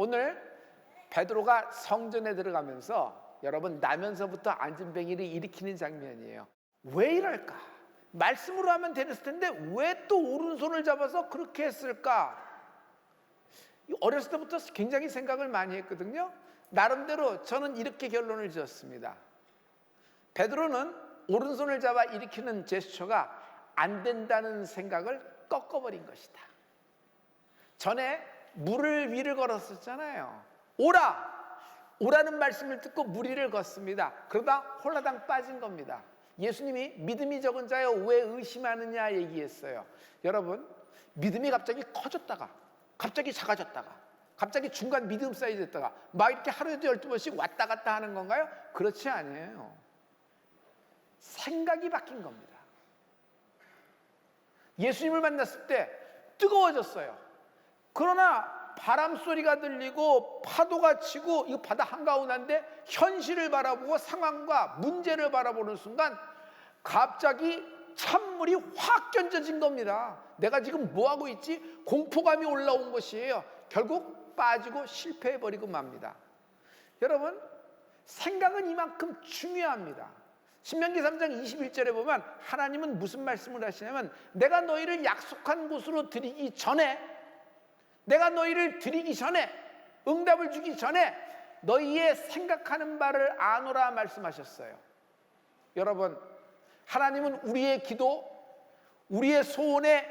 오늘 베드로가 성전에 들어가면서 여러분 나면서부터 안진뱅이를 일으키는 장면이에요. 왜 이럴까? 말씀으로 하면 됐을 텐데 왜 또 오른손을 잡아서 그렇게 했을까? 어렸을 때부터 굉장히 생각을 많이 했거든요. 나름대로 저는 이렇게 결론을 지었습니다. 베드로는 오른손을 잡아 일으키는 제스처가 안 된다는 생각을 꺾어버린 것이다. 전에 물을 위를 걸었었잖아요. 오라는 말씀을 듣고 물 위를 걷습니다. 그러다 홀라당 빠진 겁니다. 예수님이 믿음이 적은 자여 왜 의심하느냐 얘기했어요. 여러분, 믿음이 갑자기 커졌다가 갑자기 작아졌다가 갑자기 중간 믿음 사이즈 됐다가 막 이렇게 하루에도 12번씩 왔다 갔다 하는 건가요? 그렇지 아니에요. 생각이 바뀐 겁니다. 예수님을 만났을 때 뜨거워졌어요. 그러나 바람 소리가 들리고 파도가 치고 이 바다 한가운데인데 현실을 바라보고 상황과 문제를 바라보는 순간 갑자기 찬물이 확 견뎌진 겁니다. 내가 지금 뭐하고 있지? 공포감이 올라온 것이에요. 결국 빠지고 실패해버리고 맙니다. 여러분, 생각은 이만큼 중요합니다. 신명기 3장 21절에 보면 하나님은 무슨 말씀을 하시냐면 내가 너희를 약속한 곳으로 드리기 전에 내가 너희를 드리기 전에 응답을 주기 전에 너희의 생각하는 바를 아노라 말씀하셨어요. 여러분, 하나님은 우리의 기도, 우리의 소원에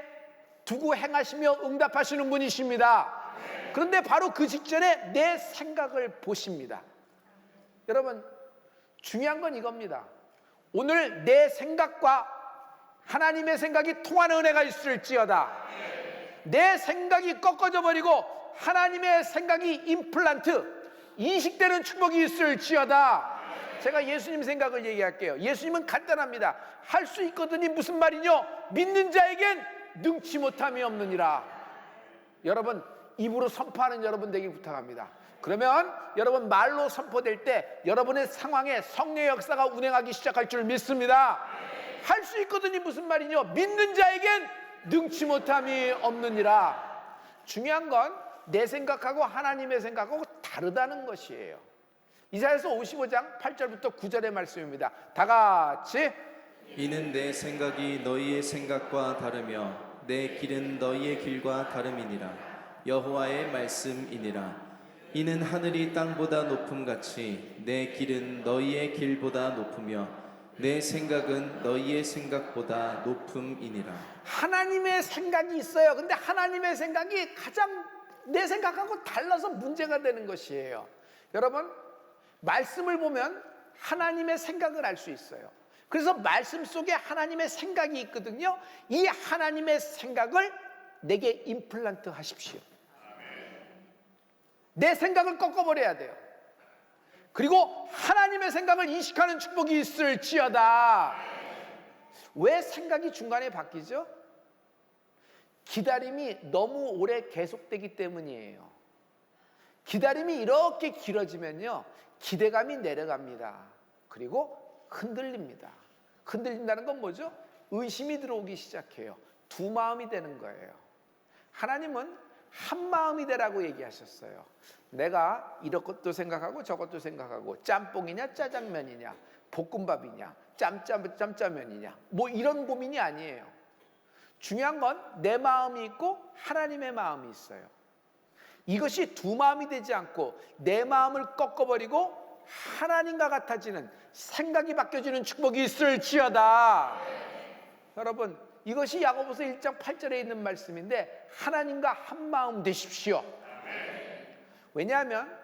두고 행하시며 응답하시는 분이십니다. 그런데 바로 그 직전에 내 생각을 보십니다. 여러분, 중요한 건 이겁니다. 오늘 내 생각과 하나님의 생각이 통하는 은혜가 있을지어다. 내 생각이 꺾어져 버리고 하나님의 생각이 임플란트, 인식되는 축복이 있을지어다. 제가 예수님 생각을 얘기할게요. 예수님은 간단합니다. 할 수 있거든이 무슨 말이뇨? 믿는 자에겐 능치 못함이 없느니라. 여러분, 입으로 선포하는 여러분 되길 부탁합니다. 그러면 여러분 말로 선포될 때 여러분의 상황에 성령의 역사가 운행하기 시작할 줄 믿습니다. 할 수 있거든이 무슨 말이뇨? 믿는 자에겐 능치 못함이 없느니라. 중요한 건 내 생각하고 하나님의 생각하고 다르다는 것이에요. 이사야서 55장 8절부터 9절의 말씀입니다. 다 같이. 이는 내 생각이 너희의 생각과 다르며 내 길은 너희의 길과 다름이니라. 여호와의 말씀이니라. 이는 하늘이 땅보다 높음같이 내 길은 너희의 길보다 높으며 내 생각은 너희의 생각보다 높음이니라. 하나님의 생각이 있어요. 근데 하나님의 생각이 가장 내 생각하고 달라서 문제가 되는 것이에요. 여러분, 말씀을 보면 하나님의 생각을 알 수 있어요. 그래서 말씀 속에 하나님의 생각이 있거든요. 이 하나님의 생각을 내게 임플란트 하십시오. 내 생각을 꺾어버려야 돼요. 그리고 하나님의 생각을 인식하는 축복이 있을지어다. 왜 생각이 중간에 바뀌죠? 기다림이 너무 오래 계속되기 때문이에요. 기다림이 이렇게 길어지면요, 기대감이 내려갑니다. 그리고 흔들립니다. 흔들린다는 건 뭐죠? 의심이 들어오기 시작해요. 두 마음이 되는 거예요. 하나님은 한 마음이 되라고 얘기하셨어요. 내가 이것도 생각하고 저것도 생각하고 짬뽕이냐 짜장면이냐 볶음밥이냐 짬짜면이냐 뭐 이런 고민이 아니에요. 중요한 건 내 마음이 있고 하나님의 마음이 있어요. 이것이 두 마음이 되지 않고 내 마음을 꺾어버리고 하나님과 같아지는 생각이 바뀌어지는 축복이 있을지어다. 여러분, 이것이 야고보서 1장 8절에 있는 말씀인데 하나님과 한 마음 되십시오. 왜냐하면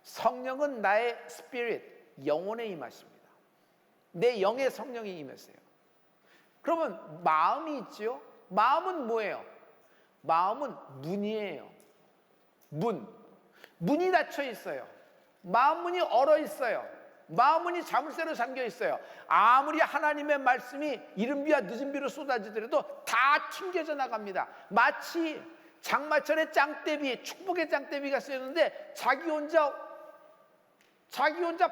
성령은 나의 스피릿, 영혼에 임하십니다. 내 영의 성령이 임하세요. 그러면 마음이 있죠. 마음은 뭐예요? 마음은 문이에요. 문이 닫혀 있어요. 마음 문이 얼어 있어요. 마음 문이 자물쇠로 잠겨 있어요. 아무리 하나님의 말씀이 이른 비와 늦은 비로 쏟아지더라도 다 튕겨져 나갑니다. 마치 장마철에 짱대비, 축복의 짱대비가 쓰였는데 자기 혼자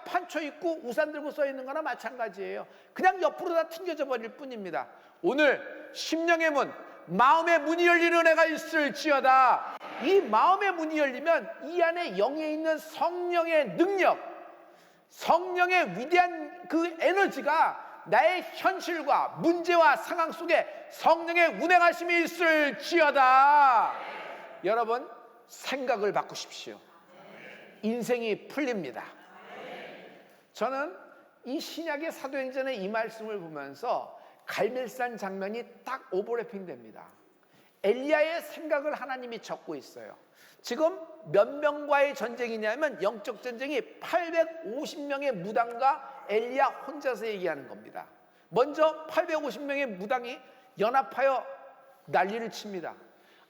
판초 입고 우산 들고 써 있는 거나 마찬가지예요. 그냥 옆으로 다 튕겨져 버릴 뿐입니다. 오늘 심령의 문, 마음의 문이 열리는 은혜가 있을지어다. 이 마음의 문이 열리면 이 안에 영에 있는 성령의 능력, 성령의 위대한 그 에너지가 나의 현실과 문제와 상황 속에 성령의 운행하심이 있을지어다. 여러분, 생각을 바꾸십시오. 인생이 풀립니다. 저는 이 신약의 사도행전의 이 말씀을 보면서 갈멜산 장면이 딱 오버래핑 됩니다. 엘리야의 생각을 하나님이 적고 있어요. 지금 몇 명과의 전쟁이냐면 영적 전쟁이 850명의 무당과 엘리야 혼자서 얘기하는 겁니다. 먼저 850명의 무당이 연합하여 난리를 칩니다.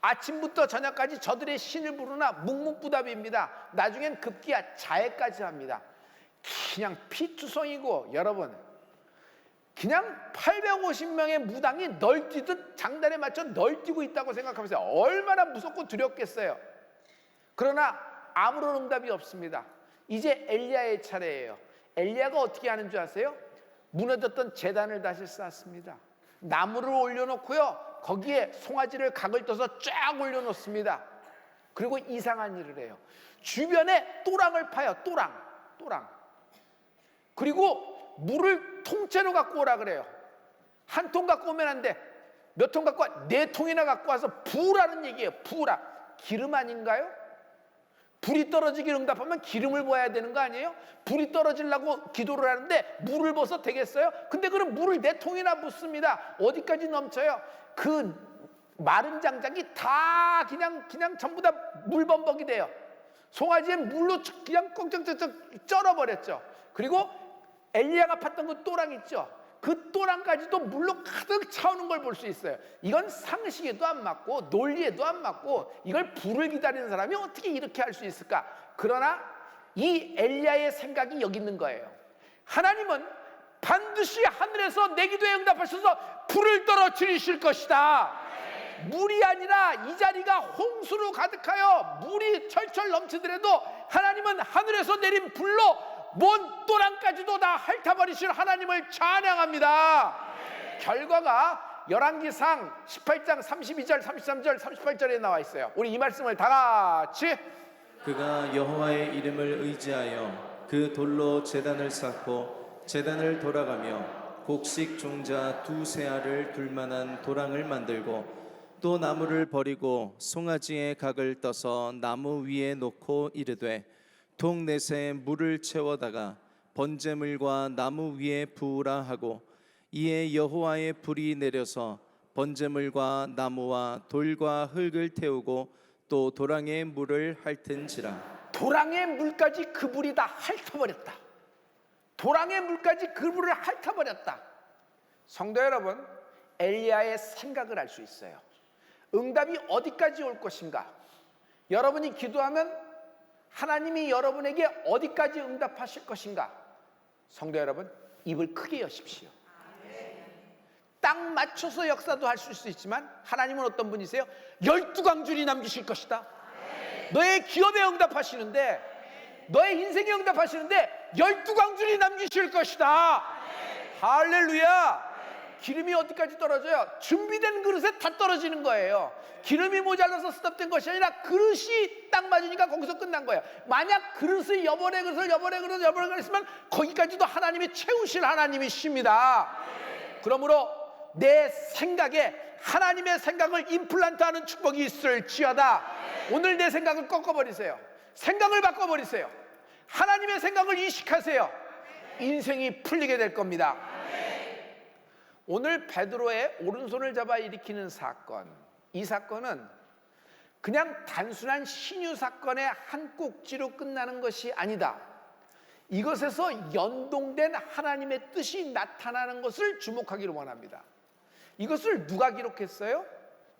아침부터 저녁까지 저들의 신을 부르나 묵묵부답입니다. 나중엔 급기야 자해까지 합니다. 그냥 피투성이고, 여러분, 그냥 850명의 무당이 널뛰듯 장단에 맞춰 널뛰고 있다고 생각하면서 얼마나 무섭고 두렵겠어요. 그러나 아무런 응답이 없습니다. 이제 엘리야의 차례예요. 엘리야가 어떻게 하는 줄 아세요? 무너졌던 제단을 다시 쌓습니다. 나무를 올려놓고요, 거기에 송아지를 각을 떠서 쫙 올려놓습니다. 그리고 이상한 일을 해요. 주변에 또랑을 파요. 또랑. 그리고 물을 통째로 갖고 오라 그래요. 한 통 갖고 오면 안 돼. 몇 통 갖고 와? 4통이나 갖고 와서 부으라는 얘기예요. 부으라. 기름 아닌가요? 불이 떨어지길 응답하면 기름을 부어야 되는 거 아니에요? 불이 떨어지려고 기도를 하는데 물을 부어서 되겠어요? 근데 그럼 물을 4통이나 붓습니다. 어디까지 넘쳐요? 그 마른 장작이 다 그냥 전부 다 물범벅이 돼요. 송아지엔 물로 그냥 껑쩍쩍쩍 쩔어버렸죠. 그리고 엘리야가 팠던 그 또랑 있죠. 그 또랑까지도 물로 가득 차오는 걸 볼 수 있어요. 이건 상식에도 안 맞고 논리에도 안 맞고, 이걸 불을 기다리는 사람이 어떻게 이렇게 할 수 있을까? 그러나 이 엘리야의 생각이 여기 있는 거예요. 하나님은 반드시 하늘에서 내 기도에 응답하셔서 불을 떨어뜨리실 것이다. 물이 아니라 이 자리가 홍수로 가득하여 물이 철철 넘치더라도 하나님은 하늘에서 내린 불로 먼 또랑까지도 다 핥아버리실 하나님을 찬양합니다. 결과가 열왕기상 18장 32절, 33절, 38절에 나와 있어요. 우리 이 말씀을 다 같이. 그가 여호와의 이름을 의지하여 그 돌로 제단을 쌓고 제단을 돌아가며 곡식 종자 2 알을 둘 만한 도랑을 만들고 또 나무를 버리고 송아지의 각을 떠서 나무 위에 놓고 이르되 통 넷에 물을 채워다가 번제물과 나무 위에 부으라 하고 이에 여호와의 불이 내려서 번제물과 나무와 돌과 흙을 태우고 또 도랑의 물을 핥은지라. 도랑의 물까지 그 불이 다 핥아버렸다. 도랑의 물까지 그 불을 핥아버렸다. 성도 여러분, 엘리야의 생각을 알 수 있어요. 응답이 어디까지 올 것인가? 여러분이 기도하면 하나님이 여러분에게 어디까지 응답하실 것인가? 성도 여러분, 입을 크게 여십시오. 딱 맞춰서 역사도 할 수 있지만 하나님은 어떤 분이세요? 12광줄이 남기실 것이다. 너의 기업에 응답하시는데, 너의 인생에 응답하시는데 12광줄이 남기실 것이다. 할렐루야. 기름이 어디까지 떨어져요? 준비된 그릇에 다 떨어지는 거예요. 기름이 모자라서 스톱된 것이 아니라 그릇이 딱 맞으니까 거기서 끝난 거예요. 만약 그릇을 여벌의 그릇을 했으면 거기까지도 하나님이 채우실 하나님이십니다. 그러므로 내 생각에 하나님의 생각을 임플란트하는 축복이 있을지어다. 오늘 내 생각을 꺾어버리세요. 생각을 바꿔버리세요. 하나님의 생각을 이식하세요. 인생이 풀리게 될 겁니다. 오늘 베드로의 오른손을 잡아 일으키는 사건, 이 사건은 그냥 단순한 신유 사건의 한 꼭지로 끝나는 것이 아니다. 이것에서 연동된 하나님의 뜻이 나타나는 것을 주목하기를 원합니다. 이것을 누가 기록했어요?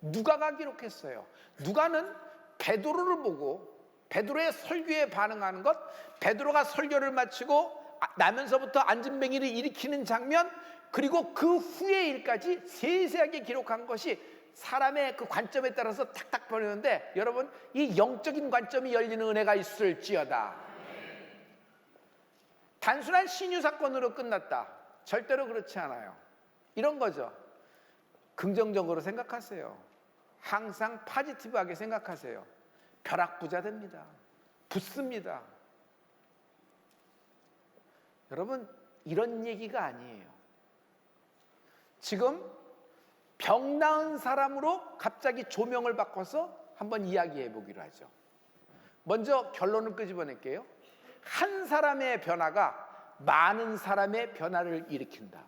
누가가 기록했어요. 누가는 베드로를 보고 베드로의 설교에 반응하는 것, 베드로가 설교를 마치고 나면서부터 안진뱅이를 일으키는 장면, 그리고 그 후의 일까지 세세하게 기록한 것이 사람의 그 관점에 따라서 탁탁 보이는데, 여러분, 이 영적인 관점이 열리는 은혜가 있을지어다. 단순한 신유 사건으로 끝났다. 절대로 그렇지 않아요. 이런 거죠. 긍정적으로 생각하세요. 항상 포지티브하게 생각하세요. 벼락부자 됩니다. 붙습니다. 여러분, 이런 얘기가 아니에요. 지금 병 나은 사람으로 갑자기 조명을 바꿔서 한번 이야기해 보기로 하죠. 먼저 결론을 끄집어낼게요. 한 사람의 변화가 많은 사람의 변화를 일으킨다.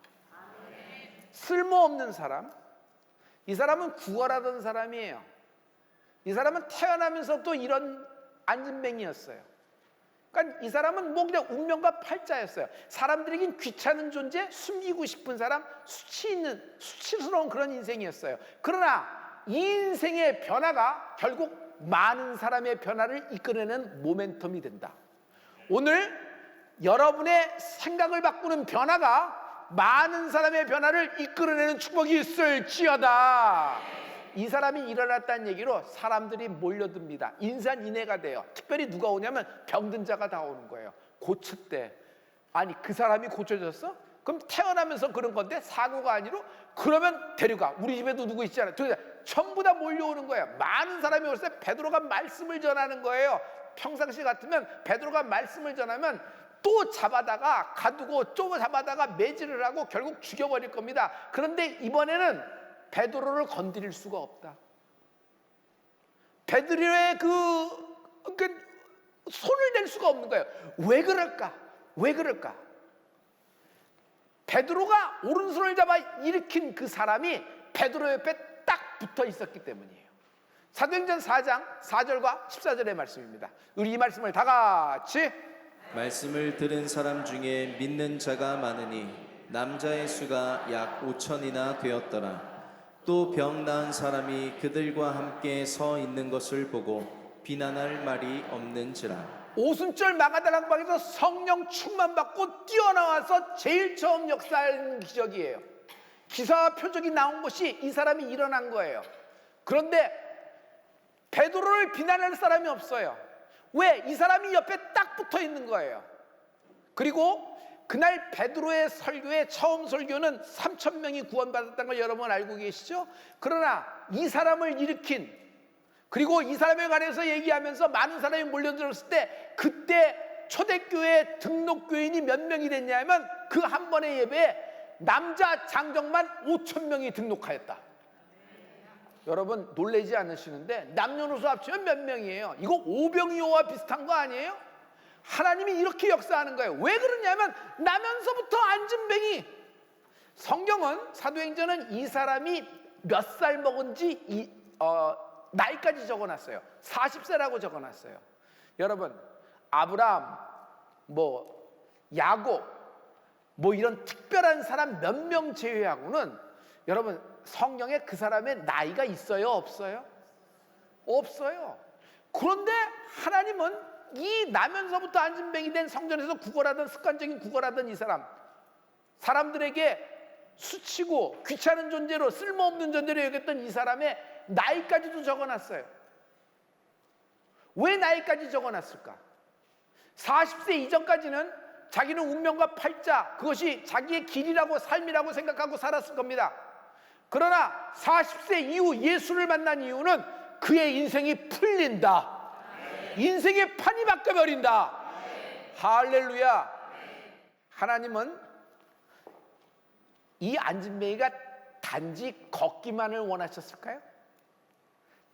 쓸모없는 사람, 이 사람은 구걸하던 사람이에요. 이 사람은 태어나면서 또 이런 안진뱅이였어요. 그러니까 이 사람은 뭐 그냥 운명과 팔자였어요. 사람들에겐 귀찮은 존재, 숨기고 싶은 사람, 수치스러운 그런 인생이었어요. 그러나 이 인생의 변화가 결국 많은 사람의 변화를 이끌어내는 모멘텀이 된다. 오늘 여러분의 생각을 바꾸는 변화가 많은 사람의 변화를 이끌어내는 축복이 있을지어다. 이 사람이 일어났다는 얘기로 사람들이 몰려듭니다. 인산인해가 돼요. 특별히 누가 오냐면 병든 자가 다 오는 거예요. 고쳤대. 아니, 그 사람이 고쳐졌어? 그럼 태어나면서 그런 건데 사고가 아니로? 그러면 데려가. 우리 집에도 누구 있잖아. 전부 다 몰려오는 거예요. 많은 사람이 올 때 베드로가 말씀을 전하는 거예요. 평상시 같으면 베드로가 말씀을 전하면 또 잡아다가 가두고 또 잡아다가 매질을 하고 결국 죽여버릴 겁니다. 그런데 이번에는 베드로를 건드릴 수가 없다. 베드로의 손을 댈 수가 없는 거예요. 왜 그럴까? 왜 그럴까? 베드로가 오른손을 잡아 일으킨 그 사람이 베드로 옆에 딱 붙어 있었기 때문이에요. 사도행전 4장 4절과 14절의 말씀입니다. 우리 이 말씀을 다 같이. 말씀을 들은 사람 중에 믿는 자가 많으니 남자의 수가 약 5천이나 되었더라. 또 병 나은 사람이 그들과 함께 서 있는 것을 보고 비난할 말이 없는지라. 오순절 마가다락 방에서 성령 충만받고 뛰어나와서 제일 처음 역사하는 기적이에요. 기사와 표적이 나온 것이 이 사람이 일어난 거예요. 그런데 베드로를 비난할 사람이 없어요. 왜? 이 사람이 옆에 딱 붙어 있는 거예요. 그리고 그날 베드로의 설교의 처음 설교는 3,000명이 구원받았다는 걸 여러분 알고 계시죠? 그러나 이 사람을 일으킨, 그리고 이 사람에 관해서 얘기하면서 많은 사람이 몰려들었을 때 그때 초대교회 등록교인이 몇 명이 됐냐면 그 한 번의 예배에 남자 장정만 5,000명이 등록하였다. 여러분 놀라지 않으시는데 남녀노소 합치면 몇 명이에요? 이거 오병이어와 비슷한 거 아니에요? 하나님이 이렇게 역사하는 거예요. 왜 그러냐면 나면서부터 안진뱅이. 성경은, 사도행전은 이 사람이 몇 살 먹은지 나이까지 적어놨어요. 40세라고 적어놨어요. 여러분 아브라함, 야곱, 이런 특별한 사람 몇 명 제외하고는 여러분 성경에 그 사람의 나이가 있어요? 없어요? 없어요. 그런데 하나님은 이 나면서부터 안진뱅이 된 성전에서 구걸하던, 습관적인 구걸하던 이 사람들에게 수치고 귀찮은 존재로, 쓸모없는 존재로 여겼던 이 사람의 나이까지도 적어놨어요. 왜 나이까지 적어놨을까? 40세 이전까지는 자기는 운명과 팔자, 그것이 자기의 길이라고 삶이라고 생각하고 살았을 겁니다. 그러나 40세 이후 예수를 만난 이유는 그의 인생이 풀린다. 인생의 판이 바뀌어버린다. 할렐루야. 하나님은 이 안진뱅이가 단지 걷기만을 원하셨을까요?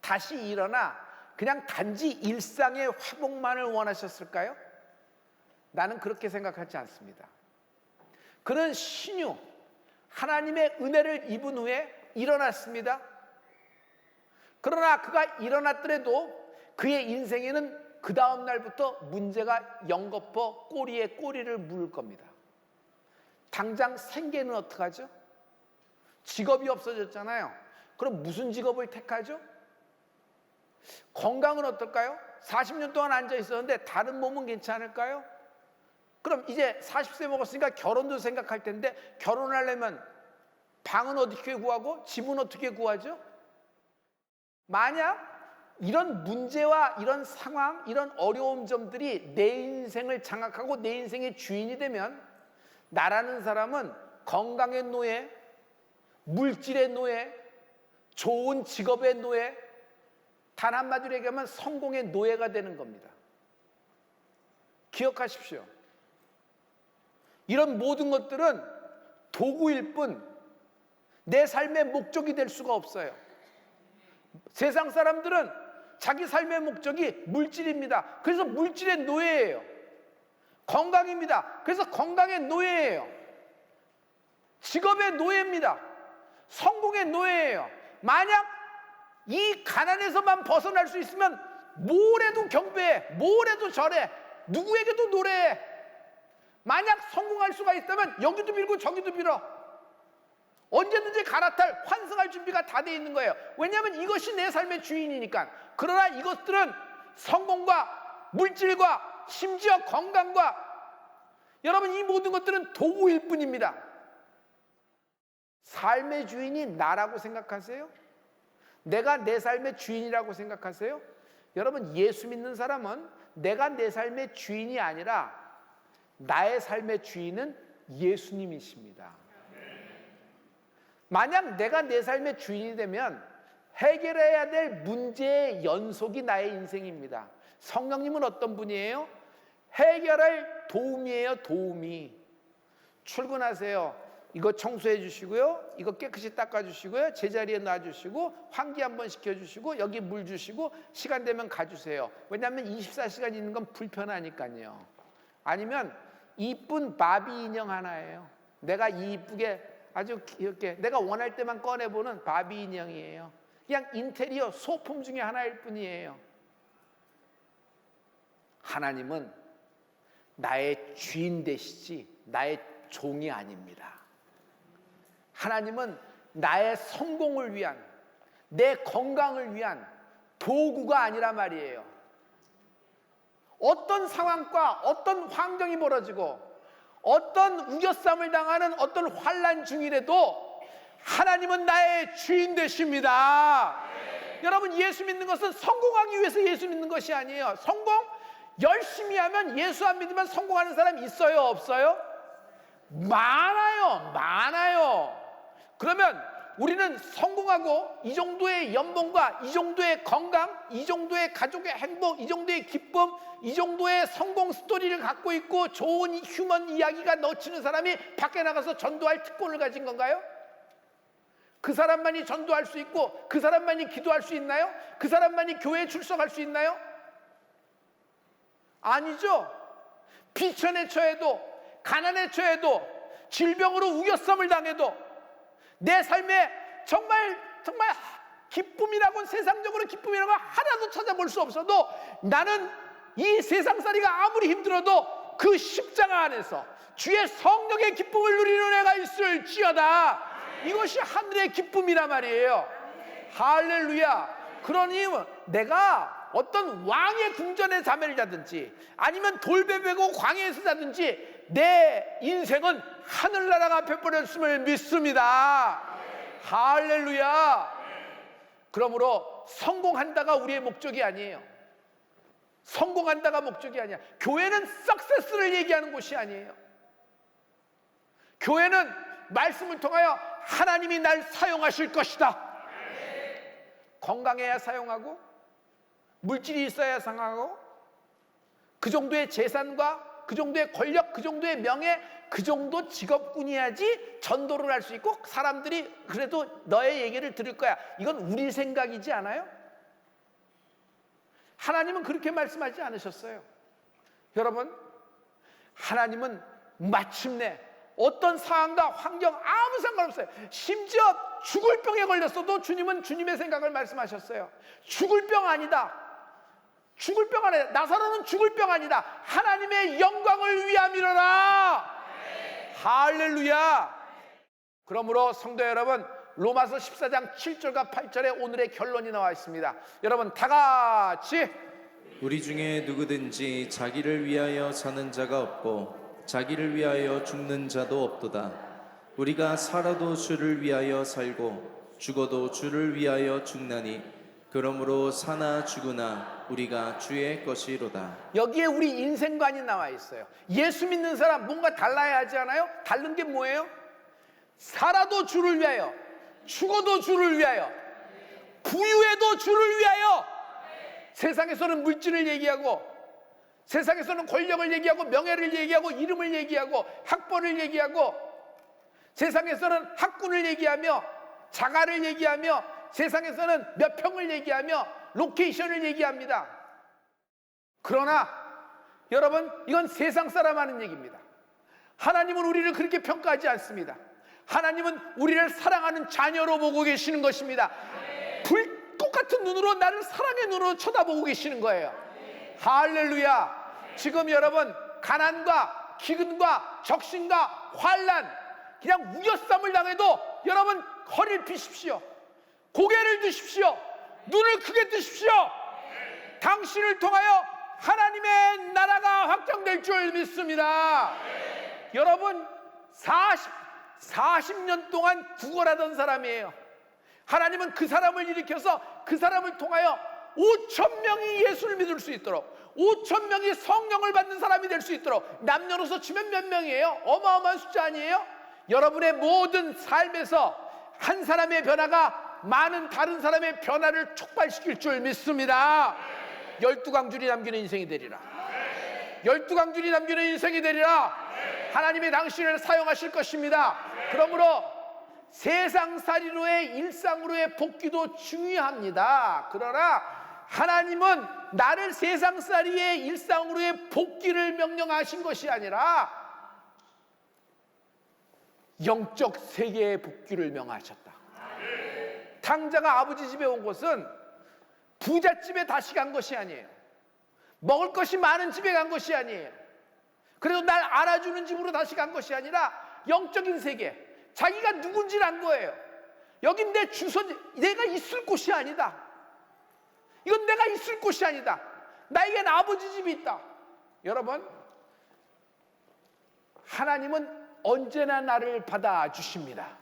다시 일어나 그냥 단지 일상의 회복만을 원하셨을까요? 나는 그렇게 생각하지 않습니다. 그는 신유, 하나님의 은혜를 입은 후에 일어났습니다. 그러나 그가 일어났더라도 그의 인생에는 그 다음 날부터 문제가 연거푸 꼬리에 꼬리를 물을 겁니다. 당장 생계는 어떡하죠? 직업이 없어졌잖아요. 그럼 무슨 직업을 택하죠? 건강은 어떨까요? 40년 동안 앉아 있었는데 다른 몸은 괜찮을까요? 그럼 이제 40세 먹었으니까 결혼도 생각할 텐데 결혼하려면 방은 어떻게 구하고 집은 어떻게 구하죠? 만약 이런 문제와 이런 상황, 이런 어려움 점들이 내 인생을 장악하고 내 인생의 주인이 되면 나라는 사람은 건강의 노예, 물질의 노예, 좋은 직업의 노예, 단 한마디로 얘기하면 성공의 노예가 되는 겁니다. 기억하십시오. 이런 모든 것들은 도구일 뿐 내 삶의 목적이 될 수가 없어요. 세상 사람들은 자기 삶의 목적이 물질입니다. 그래서 물질의 노예예요. 건강입니다. 그래서 건강의 노예예요. 직업의 노예입니다. 성공의 노예예요. 만약 이 가난에서만 벗어날 수 있으면 뭘 해도 경배해, 뭘 해도 절해, 누구에게도 노래해. 만약 성공할 수가 있다면 여기도 빌고 저기도 빌어. 언제든지 갈아탈, 환승할 준비가 다 돼 있는 거예요. 왜냐하면 이것이 내 삶의 주인이니까. 그러나 이것들은 성공과 물질과 심지어 건강과, 여러분, 이 모든 것들은 도구일 뿐입니다. 삶의 주인이 나라고 생각하세요? 내가 내 삶의 주인이라고 생각하세요? 여러분, 예수 믿는 사람은 내가 내 삶의 주인이 아니라 나의 삶의 주인은 예수님이십니다. 만약 내가 내 삶의 주인이 되면 해결해야 될 문제의 연속이 나의 인생입니다. 성령님은 어떤 분이에요? 해결할 도움이에요. 도움이. 출근하세요. 이거 청소해 주시고요, 이거 깨끗이 닦아 주시고요, 제자리에 놔 주시고, 환기 한번 시켜 주시고, 여기 물 주시고, 시간 되면 가주세요. 왜냐하면 24시간 있는 건 불편하니까요. 아니면 이쁜 바비 인형 하나예요. 내가 이쁘게 아주 귀엽게 내가 원할 때만 꺼내보는 바비 인형이에요. 그냥 인테리어 소품 중에 하나일 뿐이에요. 하나님은 나의 주인 되시지 나의 종이 아닙니다. 하나님은 나의 성공을 위한, 내 건강을 위한 도구가 아니라 말이에요. 어떤 상황과 어떤 환경이 벌어지고 어떤 우겨쌈을 당하는 어떤 환난 중이라도 하나님은 나의 주인 되십니다. 여러분, 예수 믿는 것은 성공하기 위해서 예수 믿는 것이 아니에요. 성공 열심히 하면, 예수 안 믿으면 성공하는 사람 있어요, 없어요? 많아요, 많아요. 그러면 우리는 성공하고 이 정도의 연봉과 이 정도의 건강, 이 정도의 가족의 행복, 이 정도의 기쁨, 이 정도의 성공 스토리를 갖고 있고 좋은 휴먼 이야기가 넘치는 사람이 밖에 나가서 전도할 특권을 가진 건가요? 그 사람만이 전도할 수 있고 그 사람만이 기도할 수 있나요? 그 사람만이 교회에 출석할 수 있나요? 아니죠. 비천에 처해도, 가난에 처해도, 질병으로 우겨쌈을 당해도 내 삶에 정말 기쁨이라고, 세상적으로 기쁨이라고 하나도 찾아볼 수 없어도 나는 이 세상살이가 아무리 힘들어도 그 십자가 안에서 주의 성령의 기쁨을 누리는 애가 있을지어다. 이것이 하늘의 기쁨이란 말이에요. 할렐루야. 그러니 내가 어떤 왕의 궁전에 잠을 자든지 아니면 돌베베고 광야에서 자든지 내 인생은 하늘나라가 베풀었음을 믿습니다. 할렐루야. 그러므로 성공한다가 우리의 목적이 아니에요. 성공한다가 목적이 아니야. 교회는 석세스를 얘기하는 곳이 아니에요. 교회는 말씀을 통하여 하나님이 날 사용하실 것이다. 건강해야 사용하고, 물질이 있어야 사용하고, 그 정도의 재산과 그 정도의 권력, 그 정도의 명예, 그 정도 직업군이야지 전도를 할 수 있고 사람들이 그래도 너의 얘기를 들을 거야. 이건 우리 생각이지 않아요? 하나님은 그렇게 말씀하지 않으셨어요. 여러분, 하나님은 마침내 어떤 상황과 환경 아무 상관없어요. 심지어 죽을 병에 걸렸어도 주님은 주님의 생각을 말씀하셨어요. 죽을 병 아니다. 죽을 병 아니다. 나사로는 죽을 병 아니다. 하나님의 영광을 위함이로라. 할렐루야. 그러므로 성도 여러분, 로마서 14장 7절과 8절에 오늘의 결론이 나와 있습니다. 여러분 다 같이, 우리 중에 누구든지 자기를 위하여 사는 자가 없고 자기를 위하여 죽는 자도 없도다. 우리가 살아도 주를 위하여 살고 죽어도 주를 위하여 죽나니 그러므로 사나 죽으나 우리가 주의 것이로다. 여기에 우리 인생관이 나와 있어요. 예수 믿는 사람 뭔가 달라야 하지 않아요? 다른 게 뭐예요? 살아도 주를 위하여, 죽어도 주를 위하여, 부유해도 주를 위하여, 세상에서는 물질을 얘기하고, 세상에서는 권력을 얘기하고, 명예를 얘기하고, 이름을 얘기하고, 학벌을 얘기하고, 세상에서는 학군을 얘기하며, 자가를 얘기하며, 세상에서는 몇 평을 얘기하며, 로케이션을 얘기합니다. 그러나 여러분, 이건 세상 사람 하는 얘기입니다. 하나님은 우리를 그렇게 평가하지 않습니다. 하나님은 우리를 사랑하는 자녀로 보고 계시는 것입니다. 불꽃 같은 눈으로, 나를 사랑의 눈으로 쳐다보고 계시는 거예요. 할렐루야. 지금 여러분, 가난과 기근과 적신과 환난, 그냥 우겨쌈을 당해도 여러분 허리를 펴십시오. 고개를 드십시오. 눈을 크게 뜨십시오. 당신을 통하여 하나님의 나라가 확장될 줄 믿습니다. 여러분, 40년 동안 구걸하던 사람이에요. 하나님은 그 사람을 일으켜서 그 사람을 통하여 5,000명이 예수를 믿을 수 있도록, 5,000명이 성령을 받는 사람이 될 수 있도록, 남녀노소 치면 몇 명이에요? 어마어마한 숫자 아니에요? 여러분의 모든 삶에서 한 사람의 변화가 많은 다른 사람의 변화를 촉발시킬 줄 믿습니다. 12광줄이 남기는 인생이 되리라. 12광줄이 남기는 인생이 되리라. 하나님이 당신을 사용하실 것입니다. 그러므로 세상살이로의 일상으로의 복귀도 중요합니다. 그러나 하나님은 나를 세상살이의 일상으로의 복귀를 명령하신 것이 아니라 영적 세계의 복귀를 명하셨다. 탕자가 아버지 집에 온 것은 부잣집에 다시 간 것이 아니에요. 먹을 것이 많은 집에 간 것이 아니에요. 그래도 날 알아주는 집으로 다시 간 것이 아니라 영적인 세계, 자기가 누군지를 안 거예요. 여긴 내 주소, 내가 있을 곳이 아니다. 이건 내가 있을 곳이 아니다. 나에겐 아버지 집이 있다. 여러분, 하나님은 언제나 나를 받아주십니다.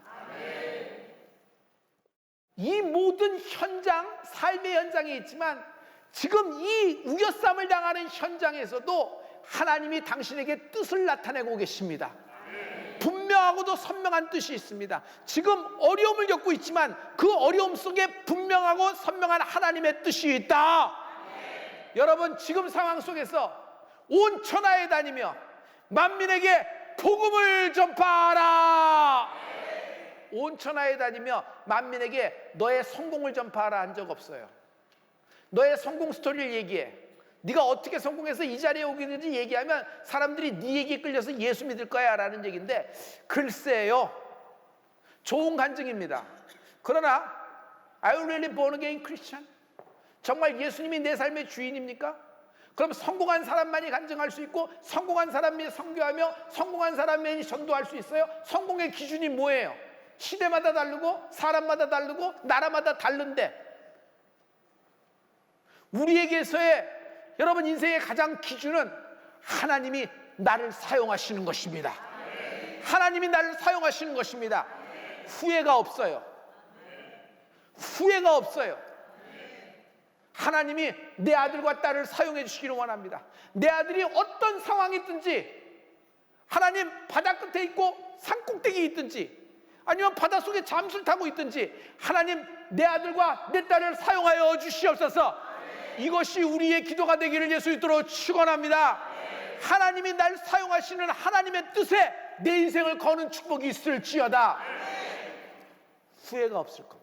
이 모든 현장, 삶의 현장에 있지만 지금 이 우겨쌈을 당하는 현장에서도 하나님이 당신에게 뜻을 나타내고 계십니다. 분명하고도 선명한 뜻이 있습니다. 지금 어려움을 겪고 있지만 그 어려움 속에 분명하고 선명한 하나님의 뜻이 있다. 여러분, 지금 상황 속에서 온 천하에 다니며 만민에게 복음을 전파하라. 온 천하에 다니며 만민에게 너의 성공을 전파하라 한 적 없어요. 너의 성공 스토리를 얘기해. 네가 어떻게 성공해서 이 자리에 오게 되는지 얘기하면 사람들이 네 얘기에 끌려서 예수 믿을 거야 라는 얘기인데, 글쎄요, 좋은 간증입니다. 그러나 Are you really born again Christian? 정말 예수님이 내 삶의 주인입니까? 그럼 성공한 사람만이 간증할 수 있고 성공한 사람이 선교하며 성공한 사람만이 전도할 수 있어요? 성공의 기준이 뭐예요? 시대마다 다르고 사람마다 다르고 나라마다 다른데, 우리에게서의 여러분 인생의 가장 기준은 하나님이 나를 사용하시는 것입니다. 하나님이 나를 사용하시는 것입니다. 후회가 없어요. 후회가 없어요. 하나님이 내 아들과 딸을 사용해 주시기를 원합니다. 내 아들이 어떤 상황이 있든지, 하나님 바다 끝에 있고 산 꼭대기에 있든지 아니면 바닷속에 잠수를 타고 있든지, 하나님 내 아들과 내 딸을 사용하여 주시옵소서. 이것이 우리의 기도가 되기를 예수 이름으로 축원합니다. 하나님이 날 사용하시는 하나님의 뜻에 내 인생을 거는 축복이 있을지어다. 후회가 없을 겁니다.